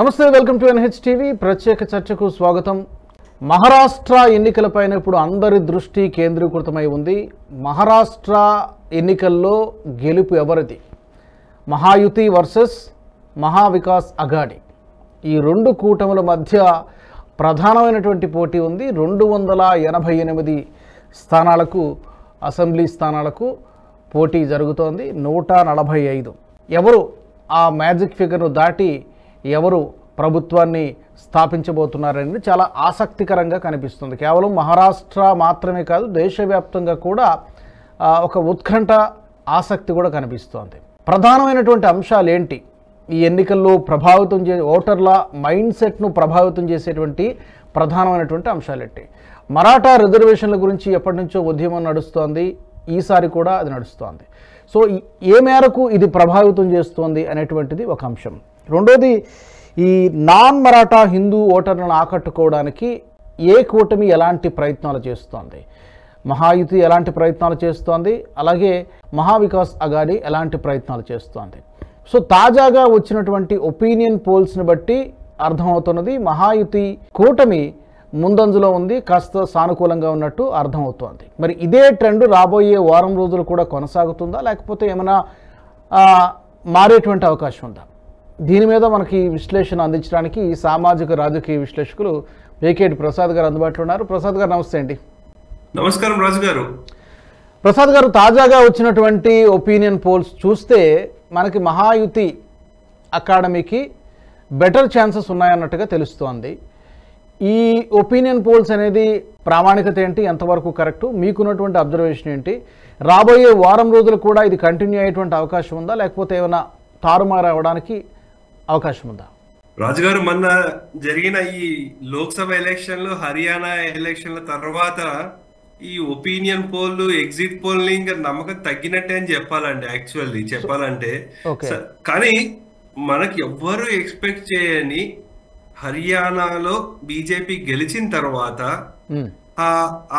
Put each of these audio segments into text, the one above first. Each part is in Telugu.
నమస్తే, వెల్కమ్ టు NH టీవీ. ప్రత్యేక చర్చకు స్వాగతం. మహారాష్ట్ర ఎన్నికలపైన ఇప్పుడు అందరి దృష్టి కేంద్రీకృతమై ఉంది. మహారాష్ట్ర ఎన్నికల్లో గెలుపు ఎవరిది? మహాయుతి వర్సెస్ మహావికాస్ అఘాడి. ఈ రెండు కూటముల మధ్య ప్రధానమైనటువంటి పోటీ ఉంది. 288 స్థానాలకు, అసెంబ్లీ స్థానాలకు పోటీ జరుగుతోంది. 145 ఎవరు ఆ మ్యాజిక్ ఫిగర్ను దాటి ఎవరు ప్రభుత్వాన్ని స్థాపించబోతున్నారనేది చాలా ఆసక్తికరంగా కనిపిస్తుంది. కేవలం మహారాష్ట్ర మాత్రమే కాదు, దేశవ్యాప్తంగా కూడా ఒక ఉత్కంఠ, ఆసక్తి కూడా కనిపిస్తోంది. ప్రధానమైనటువంటి అంశాలు ఏంటి? ఈ ఎన్నికల్లో ప్రభావితం ఓటర్ల మైండ్ సెట్ను ప్రభావితం చేసేటువంటి ప్రధానమైనటువంటి అంశాలు ఏంటి? మరాఠా రిజర్వేషన్ల గురించి ఎప్పటి నుంచో ఉద్యమం నడుస్తోంది. ఈసారి కూడా అది నడుస్తోంది. సో ఏ మేరకు ఇది ప్రభావితం చేస్తోంది అనేటువంటిది ఒక అంశం. రెండోది, ఈ నాన్ మరాఠా హిందూ ఓటర్లను ఆకట్టుకోవడానికి ఏ కూటమి ఎలాంటి ప్రయత్నాలు చేస్తోంది? మహాయుతి ఎలాంటి ప్రయత్నాలు చేస్తోంది? అలాగే మహావికాస్ అఘాడి ఎలాంటి ప్రయత్నాలు చేస్తోంది? సో తాజాగా వచ్చినటువంటి ఒపీనియన్ పోల్స్ని బట్టి అర్థమవుతున్నది మహాయుతి కూటమి ముందంజలో ఉంది, కాస్త సానుకూలంగా ఉన్నట్టు అర్థమవుతోంది. మరి ఇదే ట్రెండ్ రాబోయే వారం రోజులు కూడా కొనసాగుతుందా, లేకపోతే ఏమైనా మారేటువంటి అవకాశం ఉందా? దీని మీద మనకి విశ్లేషణ అందించడానికి ఈ సామాజిక రాజకీయ విశ్లేషకులు వేకేటి ప్రసాద్ గారు అందుబాటులో ఉన్నారు. ప్రసాద్ గారు నమస్తే అండి. నమస్కారం రాజు గారు. ప్రసాద్ గారు, తాజాగా వచ్చినటువంటి ఒపీనియన్ పోల్స్ చూస్తే మనకి మహాయుతి అకాడమీకి బెటర్ ఛాన్సెస్ ఉన్నాయన్నట్టుగా తెలుస్తోంది. ఈ ఒపీనియన్ పోల్స్ అనేది ప్రామాణికత ఏంటి, ఎంతవరకు కరెక్టు, మీకున్నటువంటి అబ్జర్వేషన్ ఏంటి? రాబోయే వారం రోజులు కూడా ఇది కంటిన్యూ అయ్యేటువంటి అవకాశం ఉందా, లేకపోతే ఏమైనా తారుమారు అవ్వడానికి అవకాశం ఉందా? రాజుగారు, మొన్న జరిగిన ఈ లోక్సభ ఎలక్షన్లు, హర్యానా ఎలక్షన్ల తర్వాత ఈ ఒపీనియన్ పోల్, ఎగ్జిట్ పోల్ ఇంకా నమ్మకం తగ్గినట్టే అని చెప్పాలండి. యాక్చువల్లీ చెప్పాలంటే, కానీ మనకి ఎవ్వరు ఎక్స్పెక్ట్ చేయని హర్యానాలో బీజేపీ గెలిచిన తర్వాత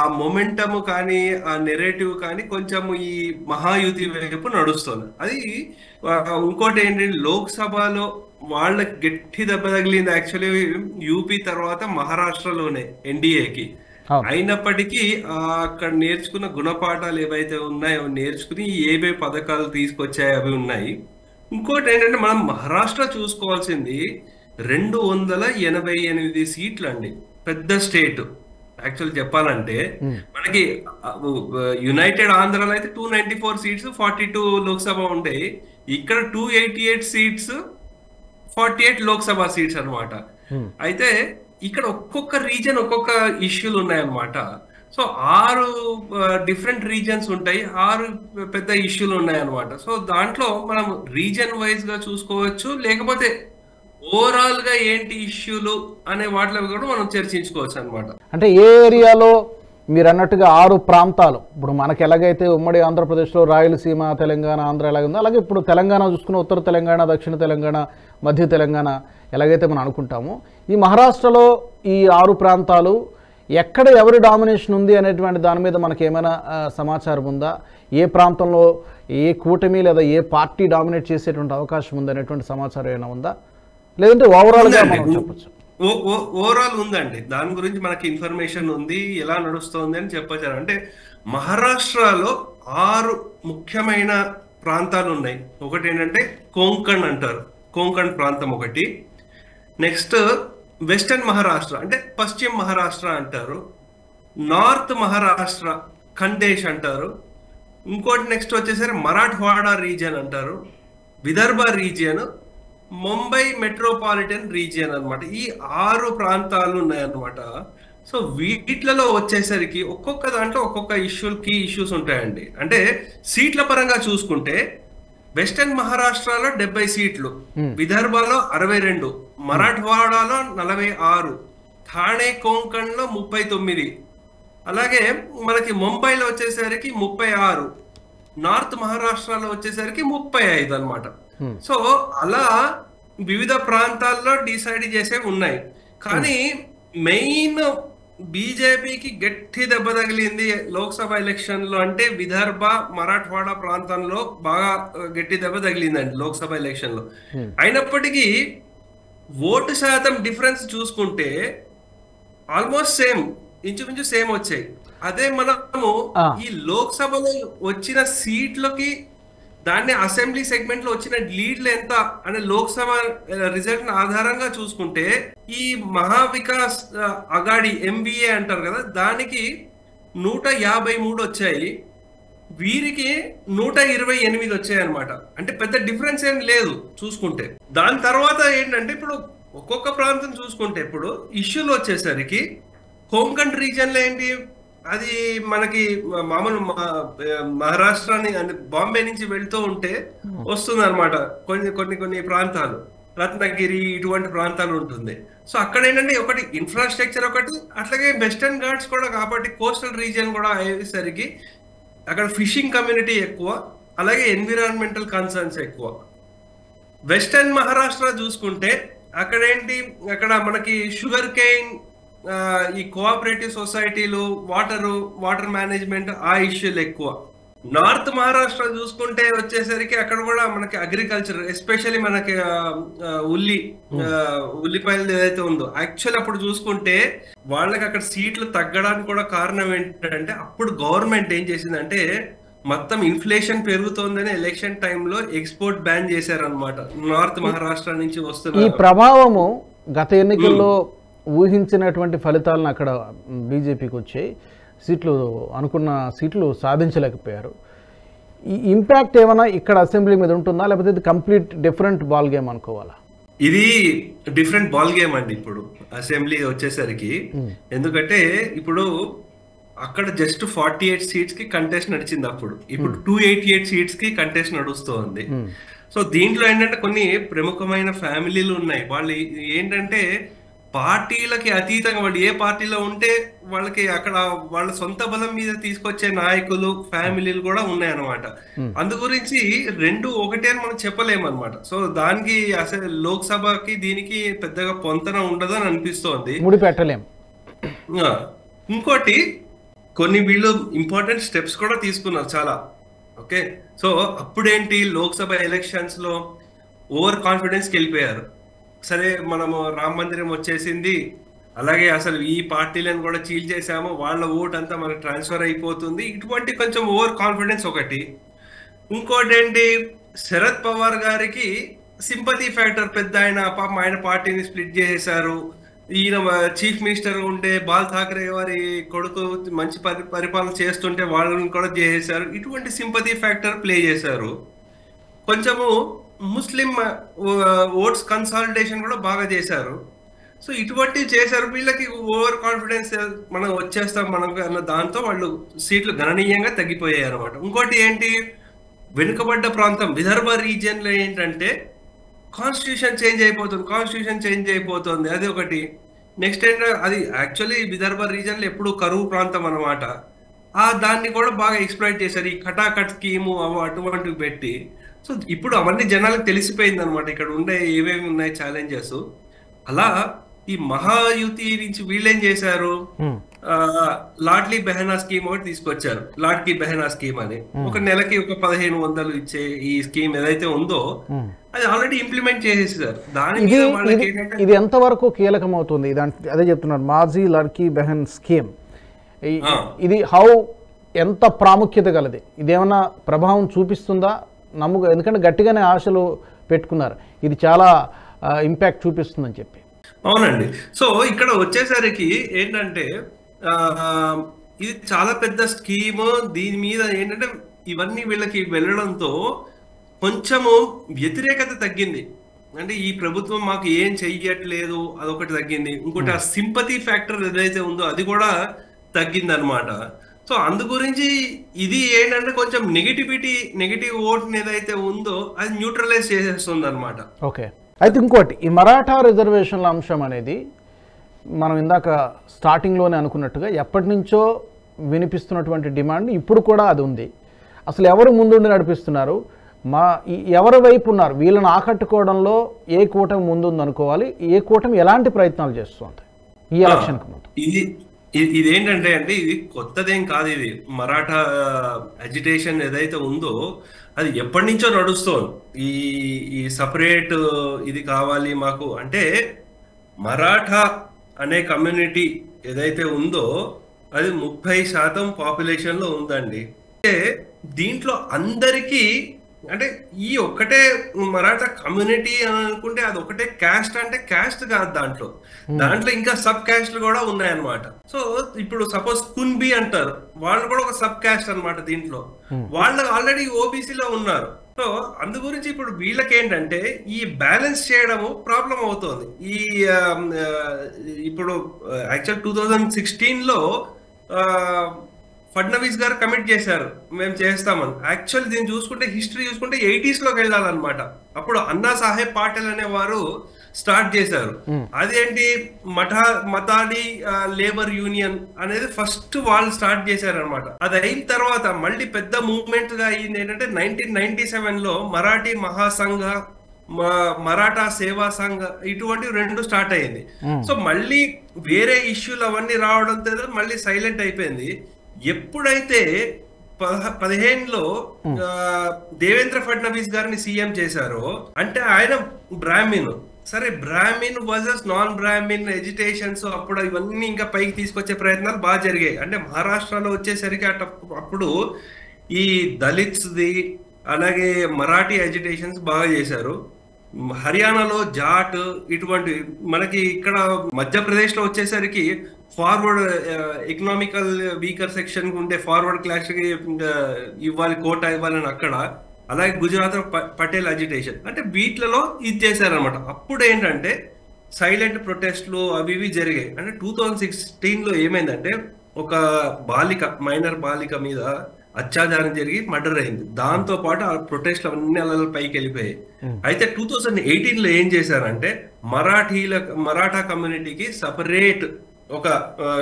ఆ మొమెంటమ్ కానీ ఆ నెరేటివ్ కానీ కొంచెం ఈ మహాయుతి వైపు నడుస్తుంది. అది ఇంకోటి ఏంటంటే, లోక్సభలో వాళ్ళకి గట్టి దెబ్బ తగిలింది యాక్చువల్లీ యూపీ తర్వాత మహారాష్ట్రలోనే ఎన్డీఏకి. అయినప్పటికీ అక్కడ నేర్చుకున్న గుణపాఠాలు ఏవైతే ఉన్నాయో నేర్చుకుని ఏవే పథకాలు తీసుకొచ్చాయో అవి ఉన్నాయి. ఇంకోటి ఏంటంటే, మనం మహారాష్ట్ర చూసుకోవాల్సింది 288 సీట్లు అండి, పెద్ద స్టేట్. యాక్చువల్ చెప్పాలంటే మనకి యునైటెడ్ ఆంధ్రాలో అయితే 294 సీట్స్, 42 లోక్సభ ఉంటాయి. ఇక్కడ 288 సీట్స్, 48 లోక్సభ సీట్స్ అనమాట. అయితే ఇక్కడ ఒక్కొక్క రీజన్ ఒక్కొక్క ఇష్యూలు ఉన్నాయన్నమాట. సో 6 డిఫరెంట్ రీజన్స్ ఉంటాయి, 6 పెద్ద ఇష్యూలు ఉన్నాయన్నమాట. సో దాంట్లో మనం రీజన్ వైజ్ గా చూసుకోవచ్చు, లేకపోతే ఓవరాల్ గా ఏంటి ఇష్యూలు అనే వాటిలో కూడా మనం చర్చించుకోవచ్చు అనమాట. అంటే ఏ ఏరియాలో మీరు అన్నట్టుగా 6 ప్రాంతాలు, ఇప్పుడు మనకి ఎలాగైతే ఉమ్మడి ఆంధ్రప్రదేశ్లో రాయలసీమ, తెలంగాణ, ఆంధ్ర ఎలాగుందో అలాగే ఇప్పుడు తెలంగాణ చూసుకున్న ఉత్తర తెలంగాణ, దక్షిణ తెలంగాణ, మధ్య తెలంగాణ ఎలాగైతే మనం అనుకుంటామో, ఈ మహారాష్ట్రలో ఈ 6 ప్రాంతాలు ఎక్కడ ఎవరి డామినేషన్ ఉంది అనేటువంటి దాని మీద మనకి ఏమైనా సమాచారం ఉందా? ఏ ప్రాంతంలో ఏ కూటమి లేదా ఏ పార్టీ డామినేట్ చేసేటువంటి అవకాశం ఉంది అనేటువంటి సమాచారం ఏమైనా ఉందా, లేదంటే ఓవరాల్ గా మనం చెప్పచ్చు? ఓవరాల్ ఉందండి, దాని గురించి మనకి ఇన్ఫర్మేషన్ ఉంది, ఎలా నడుస్తోంది అని చెప్పచ్చు. అంటే మహారాష్ట్రలో 6 ముఖ్యమైన ప్రాంతాలు ఉన్నాయి. ఒకటి ఏంటంటే కోంకణ్ అంటారు, కోంకణ్ ప్రాంతం ఒకటి. నెక్స్ట్ వెస్టర్న్ మహారాష్ట్ర అంటే పశ్చిమ మహారాష్ట్ర అంటారు. నార్త్ మహారాష్ట్ర ఖండేష్ అంటారు. ఇంకోటి నెక్స్ట్ వచ్చేసరి మరాఠ్వాడా రీజియన్ అంటారు. Vidarbha region, Mumbai metropolitan region అనమాట. ఈ 6 ప్రాంతాలు ఉన్నాయన్నమాట. సో వీటిలలో వచ్చేసరికి ఒక్కొక్క దాంట్లో ఒక్కొక్క కీ ఇష్యూస్ ఉంటాయండి. అంటే సీట్ల పరంగా చూసుకుంటే వెస్టర్న్ మహారాష్ట్రలో 70 సీట్లు, విదర్భలో 62, మరాఠ్వాడాలో 46, థానే కోంకణ్ లో 39, అలాగే మనకి ముంబైలో వచ్చేసరికి 36, నార్త్ మహారాష్ట్రలో వచ్చేసరికి 35 అనమాట. సో అలా వివిధ ప్రాంతాల్లో డిసైడ్ చేసేవి ఉన్నాయి. కానీ మెయిన్ బీజేపీకి గట్టి దెబ్బ తగిలింది లోక్సభ ఎలక్షన్ లో అంటే విదర్భ, మరాఠ్వాడా ప్రాంతంలో బాగా గట్టి దెబ్బ తగిలిందండి లోక్సభ ఎలక్షన్ లో. అయినప్పటికీ ఓటు శాతం డిఫరెన్స్ చూసుకుంటే ఆల్మోస్ట్ సేమ్, ఇంచుమించు సేమ్ వచ్చాయి. అదే మనము ఆ, ఈ లోక్సభలో వచ్చిన సీట్లకి దాన్ని అసెంబ్లీ సెగ్మెంట్ లో వచ్చిన లీడ్లు ఎంత అనే లోక్సభ రిజల్ట్ ఆధారంగా చూసుకుంటే ఈ మహావికాస్ అగాడి ఎంబీఏ అంటారు కదా, దానికి 153 వచ్చాయి, వీరికి 128 వచ్చాయి అనమాట. అంటే పెద్ద డిఫరెన్స్ ఏం లేదు చూసుకుంటే. దాని తర్వాత ఏంటంటే ఇప్పుడు ఒక్కొక్క ప్రాంతం చూసుకుంటే ఇప్పుడు ఇష్యూలు వచ్చేసరికి కోంకణ్ రీజియన్ లో ఏంటి, అది మనకి మామూలు మహారాష్ట్రని అంటే బాంబే నుంచి వెళ్తూ ఉంటే వస్తుంది అనమాట. కొన్ని ప్రాంతాలు, రత్నగిరి ఇటువంటి ప్రాంతాలు ఉంటుంది. సో అక్కడ ఏంటంటే ఒకటి ఇన్ఫ్రాస్ట్రక్చర్ ఒకటి, అట్లాగే వెస్టర్న్ ఘాట్స్ కూడా కాబట్టి కోస్టల్ రీజియన్ కూడా అయ్యేసరికి అక్కడ ఫిషింగ్ కమ్యూనిటీ ఎక్కువ, అలాగే ఎన్విరాన్మెంటల్ కన్సర్న్స్ ఎక్కువ. వెస్టర్న్ మహారాష్ట్ర చూసుకుంటే అక్కడ ఏంటి, అక్కడ మనకి షుగర్ కేన్, ఈ కోఆపరేటివ్ సొసైటీలు, వాటర్ మేనేజ్మెంట్, ఆ ఇష్యూలు ఎక్కువ. నార్త్ మహారాష్ట్ర చూసుకుంటే వచ్చేసరికి అక్కడ కూడా మనకి అగ్రికల్చర్, ఎస్పెషల్లీ మనకి ఉల్లిపాయలు ఏదైతే ఉందో, యాక్చువల్ అప్పుడు చూసుకుంటే వాళ్ళకి అక్కడ సీట్లు తగ్గడానికి కూడా కారణం ఏంటంటే అప్పుడు గవర్నమెంట్ ఏం చేసిందంటే మొత్తం ఇన్ఫ్లేషన్ పెరుగుతోందని ఎలక్షన్ టైంలో ఎక్స్పోర్ట్ బ్యాన్ చేశారనమాట నార్త్ మహారాష్ట్ర నుంచి ఈ వస్తున్న. ప్రభావము గత ఎన్నికల్లో ఊహించినటువంటి ఫలితాలను అక్కడ బీజేపీకి వచ్చాయి, అనుకున్న సీట్లు సాధించలేకపోయారు. ఈ ఇంపాక్ట్ ఏమైనా ఇక్కడ అసెంబ్లీ మీద ఉంటుందా, లేకపోతే ఇది కంప్లీట్ డిఫరెంట్ బాల్ గేమ్ అనుకోవాలా? ఇది డిఫరెంట్ బాల్ గేమ్ అండి ఇప్పుడు అసెంబ్లీ వచ్చేసరికి. ఎందుకంటే ఇప్పుడు అక్కడ జస్ట్ 48 సీట్స్ కి కంటెస్ట్ నడిచింది అప్పుడు, ఇప్పుడు 288 సీట్స్ కి కంటెస్ట్ నడుస్తుంది. సో దీంట్లో ఏంటంటే కొన్ని ప్రముఖమైన ఫ్యామిలీలు ఉన్నాయి. వాళ్ళు ఏంటంటే పార్టీలకి అతీతంగా వాళ్ళు ఏ పార్టీలో ఉంటే వాళ్ళకి అక్కడ వాళ్ళ సొంత బలం మీద తీసుకొచ్చే నాయకులు, ఫ్యామిలీలు కూడా ఉన్నాయన్నమాట. అందు గురించి రెండు ఒకటే అని మనం చెప్పలేమన్నమాట. సో దానికి అసలు లోక్సభకి దీనికి పెద్దగా పొంతన ఉండదు అని అనిపిస్తోంది, ముడిపెట్టలేం. ఇంకోటి కొన్ని వీళ్ళు ఇంపార్టెంట్ స్టెప్స్ కూడా తీసుకున్నారు చాలా. ఓకే, సో అప్పుడేంటి లోక్సభ ఎలక్షన్స్ లో ఓవర్ కాన్ఫిడెన్స్ కి వెళ్ళిపోయారు. సరే మనము రామ మందిరం వచ్చేసింది, అలాగే అసలు ఈ పార్టీలను కూడా చీల్ చేసాము, వాళ్ళ ఓట్ అంతా మనకు ట్రాన్స్ఫర్ అయిపోతుంది, ఇటువంటి కొంచెం ఓవర్ కాన్ఫిడెన్స్ ఒకటి. ఇంకోటి ఏంటి, శరద్ పవార్ గారికి సింపతి ఫ్యాక్టర్ పెద్ద, ఆయన పార్టీని స్ప్లిట్ చేసేశారు. ఈయన చీఫ్ మినిస్టర్ ఉండే బాల్ ఠాకరే వారి కొడుకు మంచి పరిపాలన చేస్తుంటే వాళ్ళని కూడా చేసేశారు. ఇటువంటి సింపతి ఫ్యాక్టర్ ప్లే చేశారు. కొంచెము ముస్లిం ఓట్స్ కన్సాలిడేషన్ కూడా బాగా చేశారు. సో ఇటువంటివి చేశారు. వీళ్ళకి ఓవర్ కాన్ఫిడెన్స్ మనం వచ్చేస్తాం మనకు అన్న దాంతో వాళ్ళు సీట్లు గణనీయంగా తగ్గిపోయాయి అనమాట. ఇంకోటి ఏంటి, వెనుకబడ్డ ప్రాంతం విదర్భ రీజియన్ లో ఏంటంటే కాన్స్టిట్యూషన్ చేంజ్ అయిపోతుంది, అది ఒకటి. నెక్స్ట్ ఏంటంటే అది యాక్చువల్లీ విదర్భ రీజియన్ లో ఎప్పుడు కరువు ప్రాంతం అనమాట. దాన్ని కూడా బాగా ఎక్స్ప్లాయిట్ చేశారు, ఈ కటాకట్ స్కీము అటువంటివి పెట్టి. సో ఇప్పుడు అవన్నీ జనాలకు తెలిసిపోయింది అనమాట ఇక్కడ ఉండే ఏమేమి ఉన్నాయి ఛాలెంజెస్. అలా ఈ మహాయుతి నుంచి వీళ్ళేం చేశారు, లాడ్లీ బెహనా స్కీమ్ ఒకటి తీసుకొచ్చారు. లాడ్కీ బెహనా స్కీమ్ అని ఒక నెలకి ఒక 1500 ఇచ్చే ఈ స్కీమ్ ఏదైతే ఉందో అది ఆల్రెడీ ఇంప్లిమెంట్ చేసేసారు. దాని మీద వాళ్ళకి ఏంటంటే ఇది ఎంతవరకు కీలకం అవుతుంది, అదే చెప్తున్నారు మాజీ లాడ్కీ బెహన్ స్కీమ్. ఇది ఎంత ప్రాముఖ్యత గలది, ఇదేమన్నా ప్రభావం చూపిస్తుందా? ఎందుకంటే గట్టిగానే ఆశలు పెట్టుకున్నారు ఇది చాలా ఇంపాక్ట్ చూపిస్తుందని చెప్పి. అవునండి. సో ఇక్కడ వచ్చేసరికి ఏంటంటే ఇది చాలా పెద్ద స్కీమ్. దీని మీద ఏంటంటే ఇవన్నీ వీళ్ళకి వెళ్ళడంతో కొంచెము వ్యతిరేకత తగ్గింది. అంటే ఈ ప్రభుత్వం మాకు ఏం చెయ్యట్లేదు అదొకటి తగ్గింది. ఇంకోటి ఆ సింపతి ఫ్యాక్టర్ ఏదైతే ఉందో అది కూడా తగ్గింది అనమాట. సో అందు గురించి ఇది ఏంటంటే కొంచెం నెగిటివ్ ఓట్ ఏదైతే ఉందో అది న్యూట్రలైజ్ చేసేస్తుంది అనమాట. ఓకే, అయితే ఇంకోటి ఈ మరాఠా రిజర్వేషన్ల అంశం అనేది మనం ఇందాక స్టార్టింగ్లోనే అనుకున్నట్టుగా ఎప్పటి నుంచో వినిపిస్తున్నటువంటి డిమాండ్ ఇప్పుడు కూడా అది ఉంది. అసలు ఎవరు ముందుండి నడిపిస్తున్నారు, ఎవరి వైపు ఉన్నారు, వీళ్ళని ఆకట్టుకోవడంలో ఏ కూటమి ముందుంది అనుకోవాలి, ఏ కూటమి ఎలాంటి ప్రయత్నాలు చేస్తుంది ఈ ఎలక్షన్కి ముందు? ఇదేంటంటే ఇది కొత్తదేం కాదు. ఇది మరాఠా అజిటేషన్ ఏదైతే ఉందో అది ఎప్పటి నుంచో నడుస్తోంది. ఈ ఈ సపరేట్ ఇది కావాలి మాకు అంటే, మరాఠా అనే కమ్యూనిటీ ఏదైతే ఉందో అది 30% పాపులేషన్ లో ఉందండి. అంటే దీంట్లో అందరికీ అంటే ఈ ఒక్కటే మరాఠా కమ్యూనిటీ అని అనుకుంటే అది ఒకటే క్యాస్ట్ అంటే క్యాస్ట్ కాదు, దాంట్లో ఇంకా సబ్ క్యాస్ట్లు కూడా ఉన్నాయన్నమాట. సో ఇప్పుడు సపోజ్ కున్బి అంటారు, వాళ్ళు కూడా ఒక సబ్ క్యాస్ట్ అన్నమాట. దీంట్లో వాళ్ళు ఆల్రెడీ ఓబీసీలో ఉన్నారు. సో అందు గురించి ఇప్పుడు వీళ్ళకి ఏంటంటే ఈ బ్యాలెన్స్ చేయడము ప్రాబ్లం అవుతుంది. ఈ ఇప్పుడు యాక్చువల్ 2016లో ఫడ్నవీస్ గారు కమిట్ చేశారు మేము చేస్తామని. యాక్చువల్ దీన్ని చూసుకుంటే హిస్టరీ చూసుకుంటే 80s లోకి వెళ్ళాలన్నమాట. అప్పుడు అన్నా సాహెబ్ పాటిల్ అనే వారు స్టార్ట్ చేశారు. అదేంటి మతాడి లేబర్ యూనియన్ అనేది ఫస్ట్ వాళ్ళు స్టార్ట్ చేశారనమాట. అది అయిన తర్వాత మళ్ళీ పెద్ద మూవ్మెంట్ గా అయింది ఏంటంటే 1997లో మరాఠీ మహాసంఘ, మరాఠా సేవా సంఘ ఇటువంటి 2 స్టార్ట్ అయ్యింది. సో మళ్ళీ వేరే ఇష్యూలు అవన్నీ రావడంతో మళ్ళీ సైలెంట్ అయిపోయింది. ఎప్పుడైతే 2015లో దేవేంద్ర ఫడ్నవీస్ గారిని సీఎం చేశారో, అంటే ఆయన బ్రాహ్మిన్, సరే Brahmin versus non Brahmin agitations అప్పుడు ఇవన్నీ ఇంకా పైకి తీసుకొచ్చే ప్రయత్నాలు బాగా జరిగాయి. అంటే మహారాష్ట్రలో వచ్చేసరికి అప్పుడు ఈ దళిత్స్ది అలాగే మరాఠీ ఎజిటేషన్స్ బాగా చేశారు. హర్యానాలో జాట్ ఇటువంటి, మనకి ఇక్కడ మధ్యప్రదేశ్ లో వచ్చేసరికి ఫార్వర్డ్ ఎకనామికల్ వీకర్ సెక్షన్ ఉంటే ఫార్వర్డ్ క్లాస్ కి ఇవ్వాలి, కోటా ఇవ్వాలని అక్కడ. అలాగే గుజరాత్ లో పటేల్ అజిటేషన్, అంటే వీటిలలో ఇది చేశారనమాట. అప్పుడు ఏంటంటే సైలెంట్ ప్రొటెస్ట్లు అవి ఇవి జరిగాయి. అంటే 2016లో ఏమైందంటే ఒక బాలిక, మైనర్ బాలిక మీద అత్యాచారం జరిగి మర్డర్ అయింది. దాంతో పాటు ఆ ప్రొటెస్ట్లు అన్ని అలా పైకి వెళ్ళిపోయాయి. అయితే 2018లో ఏం చేశారంటే మరాఠా కమ్యూనిటీకి సపరేట్ ఒక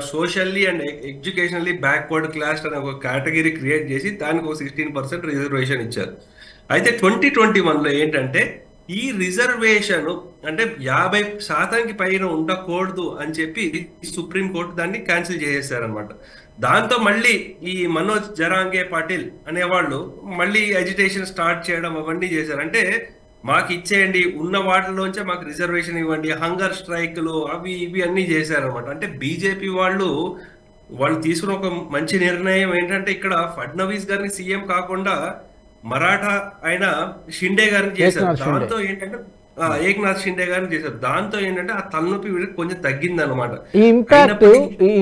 socially and educationally backward class అనే ఒక కేటగిరీ క్రియేట్ చేసి దానికి ఒక 16% రిజర్వేషన్ ఇచ్చారు. అయితే 2021లో ఏంటంటే ఈ రిజర్వేషన్ అంటే 50% పైన ఉండకూడదు అని చెప్పి సుప్రీంకోర్టు దాన్ని క్యాన్సిల్ చేసేసారనమాట. దాంతో మళ్ళీ ఈ మనోజ్ జరాంగే పాటిల్ అనేవాళ్ళు మళ్ళీ ఎజిటేషన్ స్టార్ట్ చేయడం అవన్నీ చేశారు. అంటే మాకు ఇచ్చేయండి, ఉన్న వాటిలోంచే మాకు రిజర్వేషన్ ఇవ్వండి, హంగర్ స్ట్రైక్లు అవి ఇవి అన్ని చేశారనమాట. అంటే బీజేపీ వాళ్ళు తీసుకున్న ఒక మంచి నిర్ణయం ఏంటంటే ఇక్కడ ఫడ్నవీస్ గారిని సీఎం కాకుండా మరాఠా అయిన షిండే గారిని చేశారు. దాంతో ఏంటంటే ఏక్నాథ్ షిండే గారిని చేశారు. దాంతో ఏంటంటే ఆ తలనొప్పి వీళ్ళకి కొంచెం తగ్గింది అనమాట. ఈ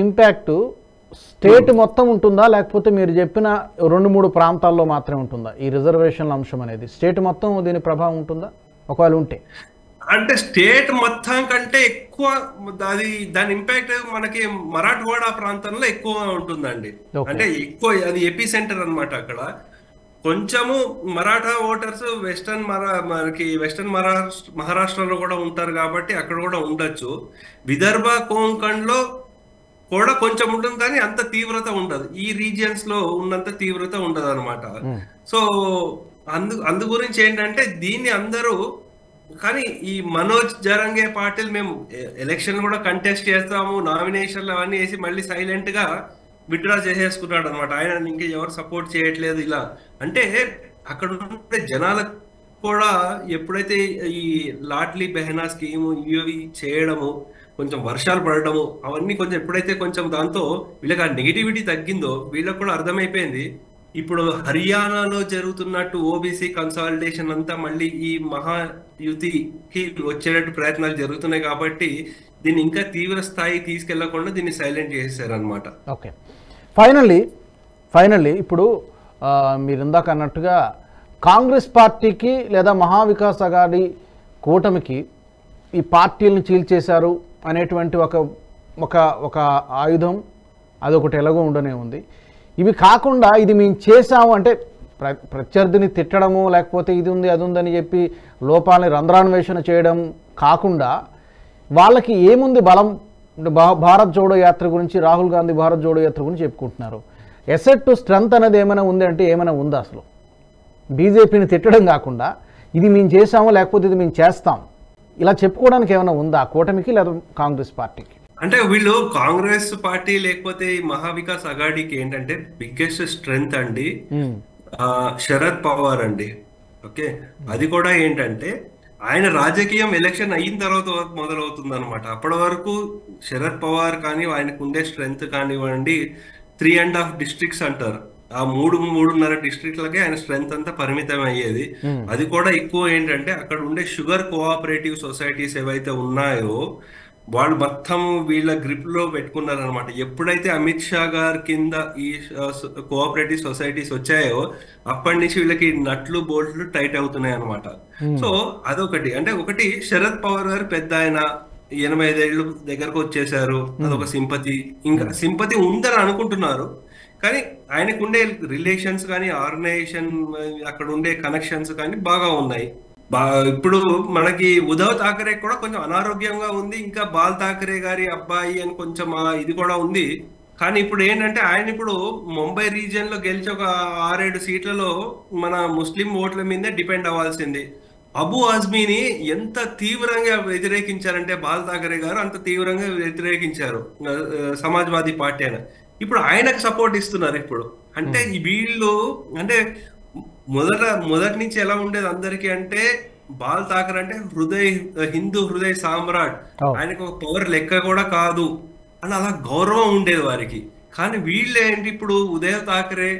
ఇంపాక్ట్ స్టేట్ మొత్తం ఉంటుందా, లేకపోతే మీరు చెప్పిన 2-3 ప్రాంతాల్లో మాత్రమే ఉంటుందా ఈ రిజర్వేషన్ల అంశం అనేది? స్టేట్ మొత్తం దీని ప్రభావం ఉంటుందా ఒకవేళ ఉంటే? అంటే స్టేట్ మొత్తం కంటే ఎక్కువ దాని ఇంపాక్ట్ మనకి మరాఠవాడా ప్రాంతంలో ఎక్కువ ఉంటుందండి. అంటే ఎక్కువ అది ఎపీ సెంటర్ అనమాట. అక్కడ కొంచెము మరాఠా ఓటర్స్ మనకి వెస్టర్న్ మహారాష్ట్రలో కూడా ఉంటారు కాబట్టి అక్కడ కూడా ఉండొచ్చు. విదర్భ కోంకణ్ లో కూడా కొంచెం ఉంటుంది కానీ అంత తీవ్రత ఉండదు. ఈ రీజియన్స్ లో ఉన్నంత తీవ్రత ఉండదు అనమాట. సో అందు గురించి ఏంటంటే దీన్ని అందరూ, కానీ ఈ మనోజ్ జరంగే పాటిల్ మేము ఎలక్షన్ కూడా కంటెస్ట్ చేస్తాము, నామినేషన్లు అవన్నీ వేసి మళ్ళీ సైలెంట్ గా విత్డ్రా చేసేసుకున్నాడు అనమాట. ఆయన ఇంకా ఎవరు సపోర్ట్ చేయట్లేదు ఇలా. అంటే అక్కడ ఉండే జనాలకు కూడా ఎప్పుడైతే ఈ లాడ్లీ బెహనా స్కీము ఇవి చేయడము, కొంచెం వర్షాలు పడడము అవన్నీ కొంచెం ఎప్పుడైతే కొంచెం దాంతో వీళ్ళకి ఆ నెగిటివిటీ తగ్గిందో వీళ్ళకి కూడా అర్థమైపోయింది ఇప్పుడు హర్యానాలో జరుగుతున్నట్టు ఓబీసీ కన్సాలిడేషన్ అంతా మళ్ళీ ఈ మహాయుతికి వచ్చేటట్టు ప్రయత్నాలు జరుగుతున్నాయి కాబట్టి దీన్ని ఇంకా తీవ్ర స్థాయి తీసుకెళ్లకుండా దీన్ని సైలెంట్ చేసేసారు అనమాట. ఓకే, ఫైనల్లీ ఇప్పుడు మీరు ఇందాక అన్నట్టుగా కాంగ్రెస్ పార్టీకి లేదా మహావికాస్ అఘాడీ కూటమికి ఈ పార్టీలను చీల్చేశారు అనేటువంటి ఒక ఆయుధం అదొకటి ఎలాగో ఉండనే ఉంది. ఇవి కాకుండా ఇది మేము చేసాము అంటే ప్రత్యర్థిని తిట్టడము, లేకపోతే ఇది ఉంది అది ఉందని చెప్పి లోపాలని రంధ్రాన్వేషణ చేయడం కాకుండా వాళ్ళకి ఏముంది బలం? భారత్ జోడో యాత్ర గురించి, రాహుల్ గాంధీ భారత్ జోడో యాత్ర గురించి చెప్పుకుంటున్నారు. ఎసెట్ టు స్ట్రెంత్ అనేది ఏమైనా ఉంది అంటే ఏమైనా ఉందా? అసలు బీజేపీని తిట్టడం కాకుండా ఇది మేము చేసాము లేకపోతే ఇది మేము చేస్తాం ఇలా చెప్పుకోవడానికి ఏమైనా ఉందా కూటమికి లేదా కాంగ్రెస్ పార్టీకి? అంటే వీళ్ళు కాంగ్రెస్ పార్టీ లేకపోతే మహావికాస్ అఘాడీకి ఏంటంటే బిగ్గెస్ట్ స్ట్రెంగ్త్ అండి శరద్ పవార్ అండి. ఓకే, అది కూడా ఏంటంటే ఆయన రాజకీయం ఎలక్షన్ అయిన తర్వాత మొదలవుతుంది అనమాట. అప్పటి వరకు శరద్ పవార్ కానీ ఆయనకు ఉండే స్ట్రెంగ్త్ కానివ్వండి, 3.5 డిస్ట్రిక్ట్స్ అంటారు, ఆ 3-3.5 డిస్ట్రిక్ట్లకే ఆయన స్ట్రెంగ్త్ అంతా పరిమితం అయ్యేది. అది కూడా ఎక్కువ ఏంటంటే అక్కడ ఉండే షుగర్ కోఆపరేటివ్ సొసైటీస్ ఏవైతే ఉన్నాయో వాళ్ళు మొత్తం వీళ్ళ గ్రిప్ లో పెట్టుకున్నారనమాట. ఎప్పుడైతే అమిత్ షా గారి కింద ఈ కోఆపరేటివ్ సొసైటీస్ వచ్చాయో అప్పటి నుంచి వీళ్ళకి నట్లు బోల్ట్లు టైట్ అవుతున్నాయి అనమాట. సో అదొకటి. అంటే ఒకటి శరద్ పవార్ గారు పెద్ద ఆయన 85 ఏళ్ళు దగ్గరకు వచ్చేసారు, అదొక సింపతి. ఇంకా సింపతి ఉందని అనుకుంటున్నారు, కానీ ఆయనకు ఉండే రిలేషన్స్ కానీ ఆర్గనైజేషన్ అక్కడ ఉండే కనెక్షన్స్ కానీ బాగా ఉన్నాయి. ఇప్పుడు మనకి ఉద్ధవ్ ఠాకరే కూడా కొంచెం అనారోగ్యంగా ఉంది, ఇంకా బాల్ ఠాకరే గారి అబ్బాయి అని కొంచెం ఇది కూడా ఉంది. కానీ ఇప్పుడు ఏంటంటే ఆయన ఇప్పుడు ముంబై రీజియన్ లో గెలిచి ఒక 6-7 సీట్లలో మన ముస్లిం ఓట్ల మీదే డిపెండ్ అవ్వాల్సింది. అబు ఆజ్మీని ఎంత తీవ్రంగా వ్యతిరేకించారంటే బాల్ ఠాకరే గారు అంత తీవ్రంగా వ్యతిరేకించారు సమాజ్వాదీ పార్టీ అయినా. ఇప్పుడు ఆయనకు సపోర్ట్ ఇస్తున్నారు ఇప్పుడు. అంటే వీళ్ళు అంటే మొదటి నుంచి ఎలా ఉండేది అందరికీ అంటే బాల్ ఠాకరే అంటే హిందూ హృదయ సామ్రాట్, ఆయనకు ఒక పవర్ లెక్క కూడా కాదు అని అలా గౌరవం ఉండేది వారికి. కానీ వీళ్ళు ఏంటి ఇప్పుడు ఉదయ్ ఠాకరే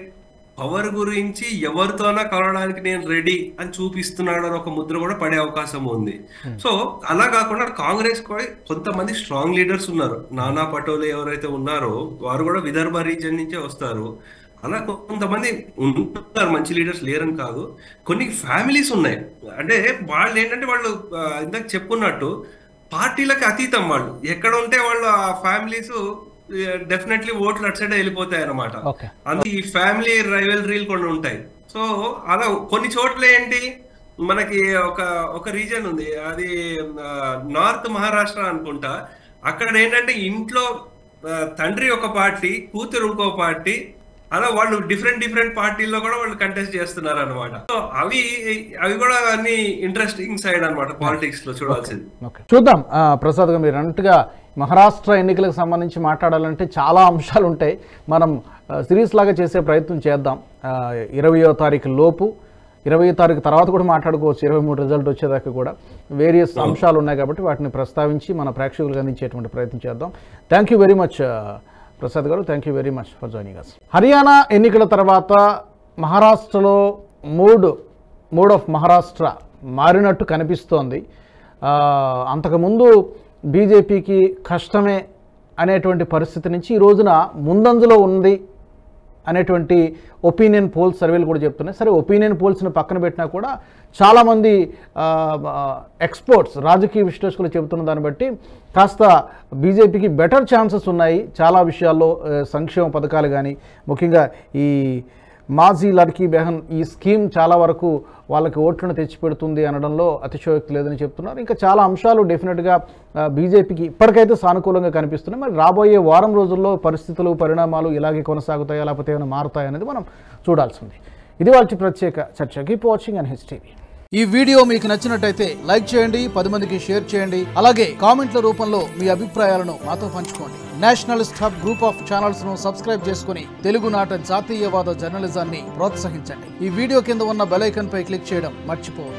పవర్ గురించి ఎవరితోనా కలవడానికి నేను రెడీ అని చూపిస్తున్నాడు అని ఒక ముద్ర కూడా పడే అవకాశం ఉంది. సో అలా కాకుండా కాంగ్రెస్ కొంతమంది స్ట్రాంగ్ లీడర్స్ ఉన్నారు. నానా పటోలే ఎవరైతే ఉన్నారో వారు కూడా విదర్భ రీజియన్ నుంచే వస్తారు. అలా కొంతమంది ఉంటున్నారు, మంచి లీడర్స్ లేరని కాదు. కొన్ని ఫ్యామిలీస్ ఉన్నాయి, అంటే వాళ్ళు ఏంటంటే వాళ్ళు ఇందాక చెప్పుకున్నట్టు పార్టీలకు అతీతం. వాళ్ళు ఎక్కడ ఉంటే వాళ్ళు ఆ ఫ్యామిలీస్ డెఫినెట్లీ ఓట్లు అటు సైడ్ వెళ్ళిపోతాయి అనమాట. అందుకే ఈ ఫ్యామిలీ రైవల్రీలు కొన్ని ఉంటాయి. సో అలా కొన్ని చోట్ల ఏంటి మనకి ఒక రీజన్ ఉంది, అది నార్త్ మహారాష్ట్ర అనుకుంటా. అక్కడ ఏంటంటే ఇంట్లో తండ్రి ఒక పార్టీ, కూతురు ఇంకో పార్టీ, అలా వాళ్ళు డిఫరెంట్ పార్టీల్లో కూడా వాళ్ళు కంటెస్ట్ చేస్తున్నారు అనమాట. సో అవి కూడా అన్ని ఇంట్రెస్టింగ్ సైడ్ అనమాట పాలిటిక్స్ లో చూడాల్సింది. చూద్దాం ప్రసాద్ గారు, మీరు అన్నట్టుగా మహారాష్ట్ర ఎన్నికలకు సంబంధించి మాట్లాడాలంటే చాలా అంశాలు ఉంటాయి. మనం సిరీస్ లాగా చేసే ప్రయత్నం చేద్దాం. 20వ తారీఖు లోపు, 20వ తారీఖు తర్వాత కూడా మాట్లాడుకోవచ్చు. 23 రిజల్ట్ వచ్చేదాకా కూడా వేరియస్ అంశాలు ఉన్నాయి కాబట్టి వాటిని ప్రస్తావించి మన ప్రేక్షకులకు అందించేటువంటి ప్రయత్నం చేద్దాం. Thank you very much Prasad garu, thank you very much for joining us. Haryana ఎన్నికల తర్వాత మహారాష్ట్రలో మూడ్ ఆఫ్ మహారాష్ట్ర మారినట్టు కనిపిస్తోంది. అంతకుముందు బీజేపీకి కష్టమే అనేటువంటి పరిస్థితి నుంచి ఈ రోజున ముందంజలో ఉంది అనేటువంటి ఒపీనియన్ పోల్స్ సర్వేలు కూడా చెప్తున్నాయి. సరే, ఒపీనియన్ పోల్స్ని పక్కన పెట్టినా కూడా చాలామంది ఎక్స్పర్ట్స్, రాజకీయ విశ్లేషకులు చెబుతున్న దాన్ని బట్టి కాస్త బీజేపీకి బెటర్ ఛాన్సెస్ ఉన్నాయి చాలా విషయాల్లో. సంక్షేమ పథకాలు కానీ, ముఖ్యంగా ఈ మాజీ లడ్కీ బెహన్ ఈ స్కీమ్ చాలా వరకు వాళ్ళకి ఓట్లను తెచ్చిపెడుతుంది అనడంలో అతిశయోక్తి లేదని చెప్తున్నారు. ఇంకా చాలా అంశాలు డెఫినెట్గా బీజేపీకి ఇప్పటికైతే సానుకూలంగా కనిపిస్తున్నాయి. మరి రాబోయే వారం రోజుల్లో పరిస్థితులు, పరిణామాలు ఇలాగే కొనసాగుతాయా లేకపోతే ఏమైనా మారుతాయా అనేది మనం చూడాల్సింది. ఇది వాళ్ళ ప్రత్యేక చర్చ. Keep watching and his TV. ఈ వీడియో మీకు నచ్చినట్టయితే లైక్ చేయండి, 10 మందికి షేర్ చేయండి. అలాగే కామెంట్ల రూపంలో మీ అభిప్రాయాలను మాతో పంచుకోండి. Nationalist hub group of channels ను సబ్స్క్రైబ్ చేసుకుని తెలుగునాట జాతీయవాద జర్నలిజాన్ని ప్రోత్సహించండి. ఈ వీడియో కింద ఉన్న బెల్ ఐకాన్ పై క్లిక్ చేయడం మర్చిపోవద్దు.